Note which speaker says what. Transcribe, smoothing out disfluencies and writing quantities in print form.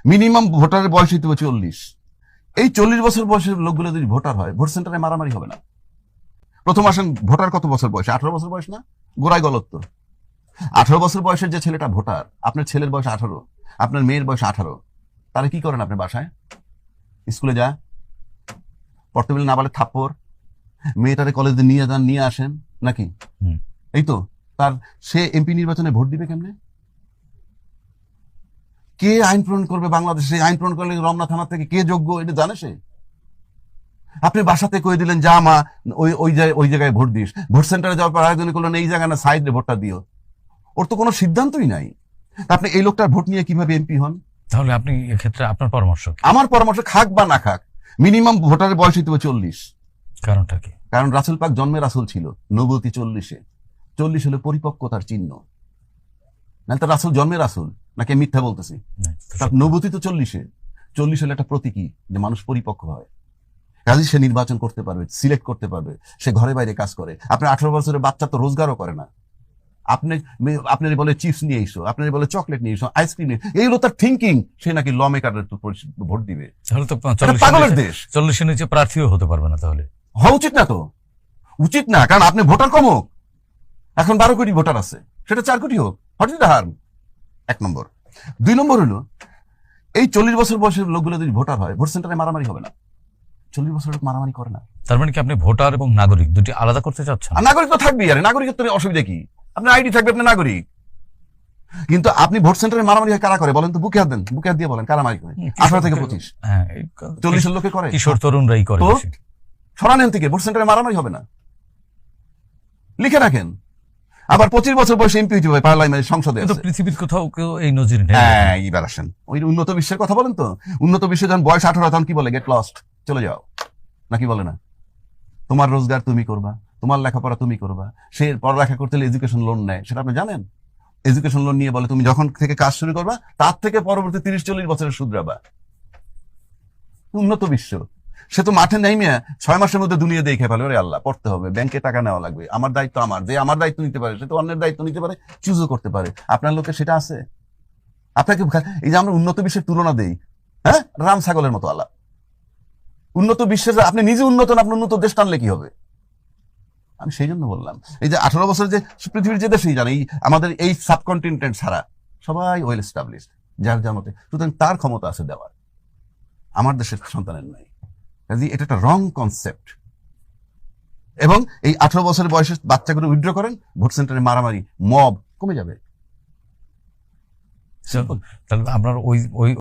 Speaker 1: Minimum ভোটারের বয়স হইতে হবে 40। এই 40 বছর বয়সের লোকগুলো যদি ভোটার হয়, ভোট সেন্টারে মারামারি হবে না। প্রথম আসেন, ভোটার কত বছর বয়স? 18 বছর বয়স না? গোড়ায় গলত তো। 18 বছর বয়সের যে ছেলেটা ভোটার, আপনার ছেলের বয়স 18, আপনার মেয়ের বয়স 18, তাহলে কি করেন আপনি? বাসায় স্কুলে যা পড়তে বলে না বলে থাপ্পড়, মেয়েটারে কলেজে নিয়ে যান, নিয়ে আসেন নাকি? এই তো। তার সে এমপি নির্বাচনে ভোট দিবে কেমনে? কে আইন প্রণয়ন করবে বাংলাদেশে? আইন প্রণয়ন করলে রমনা থানা থেকে কে যোগ্য, এটা জানে সে? আপনি বাসাতে কয়ে দিলেন যা মা ওই জায়গায় ভোট দিস, ভোট সেন্টারে যাওয়ার পর আয়োজন করলেন এই জায়গায় না, সাইডে ভোটটা দিও। ওর তো কোনো সিদ্ধান্তই নাই। আপনি এই লোকটার ভোট নিয়ে কিভাবে এমপি হন?
Speaker 2: তাহলে আপনি এক্ষেত্রে আপনার পরামর্শ কি?
Speaker 1: আমার পরামর্শ, খাক বা না খাক, মিনিমাম ভোটারের বয়স হইতে হবে 40।
Speaker 2: কারণটা কি?
Speaker 1: কারণ রাসূল পাক জন্মে রাসূল ছিল, নবুয়তি 40-এ। 40 হলে পরিপক্কতার চিহ্ন। নাহলে তো রাসূল জন্মে রাসূল নাকি মিথ্যা বলতেছি? তার নবুয়তি তো 40-এ। 40 হলে একটা প্রতীকী যে মানুষ পরিপক্ক হয়, কাজে সে নির্বাচন করতে পারবে, সিলেক্ট করতে পারবে, সে ঘরে বাইরে কাজ করে। আপনার 18 বছরের বাচ্চা তো রোজগারও করে না। আপনার বলে চিপস নিয়ে এসো, আপনার বলে চকলেট নিয়ে এসো, আইসক্রিম নিয়ে, এইগুলো তার থিঙ্কিং। সে নাকি ল মেকারের ভোট দিবে।
Speaker 2: তাহলে তো
Speaker 1: পাগলের দেশ।
Speaker 2: 40-এর নিচে প্রার্থীও হতে পারবে না। তাহলে
Speaker 1: হওয়া উচিত না তো, উচিত না। কারণ আপনি ভোটার কমুক, এখন 12 কোটি ভোটার আছে, সেটা 4 কোটি হোক, হোয়াট ইজ দ্য হার্ম? 1 নম্বর। 2 নম্বর হলো, এই 40 বছর বয়সের লোকগুলো যদি ভোটার হয়, ভোট সেন্টারে মারামারি হবে না। 40 বছরের লোক মারামারি করে না।
Speaker 2: তার মানে কি আপনি ভোটার এবং নাগরিক দুটি আলাদা করতে চাচ্ছেন?
Speaker 1: আর নাগরিক তো থাকবেই, আরে নাগরিকত্ব অসুবিধা কি? আপনার আইডি থাকবে, আপনি নাগরিক। কিন্তু আপনি ভোট সেন্টারে মারামারি কারা করে বলেন তো? বুকে হাত দেন, বুকে হাত দিয়ে বলেন কারা মারি করে? 18 থেকে 25।
Speaker 2: হ্যাঁ,
Speaker 1: 40 লোকে করে,
Speaker 2: কিশোর তরুণরাই করে।
Speaker 1: সরানেন থেকে, ভোট সেন্টারে মারামারি হবে না, লিখে রাখেন। আবার 25 বছর বয়সে এমপি হইতে হবে, পার্লামেন্ট, সংসদে।
Speaker 2: পৃথিবীর কোথাও কেউ এই নজির নেই।
Speaker 1: হ্যাঁ, এইবার আসেন ওই উন্নত বিশ্বের কথা বলেন তো। উন্নত বিশ্বে যখন বয়স 18, তখন কি বলে? গেট লস্ট, চলে যাও, নাকি বলে না? তোমার রোজগার তুমি করবা, তোমার লেখাপড়া তুমি করবা। সে পড়ালেখা করতে হলে এডুকেশন লোন নেয়, সেটা আপনি জানেন? এডুকেশন লোন নিয়ে বলে তুমি যখন থেকে কাজ শুরু করবা, তার থেকে পরবর্তী 30-40 বছরের শুধরাবা। উন্নত বিশ্ব। সে তো মাঠে নেমে 6 মাসের মধ্যে দুনিয়া দেখে ফেলে, ওরে আল্লাহ, পড়তে হবে, ব্যাংকে টাকা নেওয়া লাগবে, আমার দায়িত্ব আমার। যে আমার দায়িত্ব নিতে পারে, সে তো অন্যের দায়িত্ব নিতে পারে, চুজও করতে পারে। আপনার লোকে সেটা আছে? আপনাকে এই যে আমরা উন্নত বিশ্বের তুলনা দেই, হ্যাঁ, রাম ছাগলের মতো আলাপ। উন্নত বিশ্বের আপনি নিজে উন্নত না, আপনি উন্নত দেশ টানলে কি হবে? আমি সেই জন্য বললাম, এই যে 18 বছর যে পৃথিবীর যে দেশেই জানে, আমাদের এই সাবকন্টিনেন্ট ছাড়া সবাই ওয়েল এস্টাবলিশড, যার যার মতে, সুতরাং তার ক্ষমতা আছে দেওয়ার, আমার দেশের সন্তানের নাই। কাজে এটা একটা রং কনসেপ্ট। এবং এই 18 বছরের বয়সে বাচ্চাগুলো উইথড্র করেন, ভোট সেন্টারে মারামারি, মব কমে যাবে।
Speaker 2: তাহলে আপনার ওই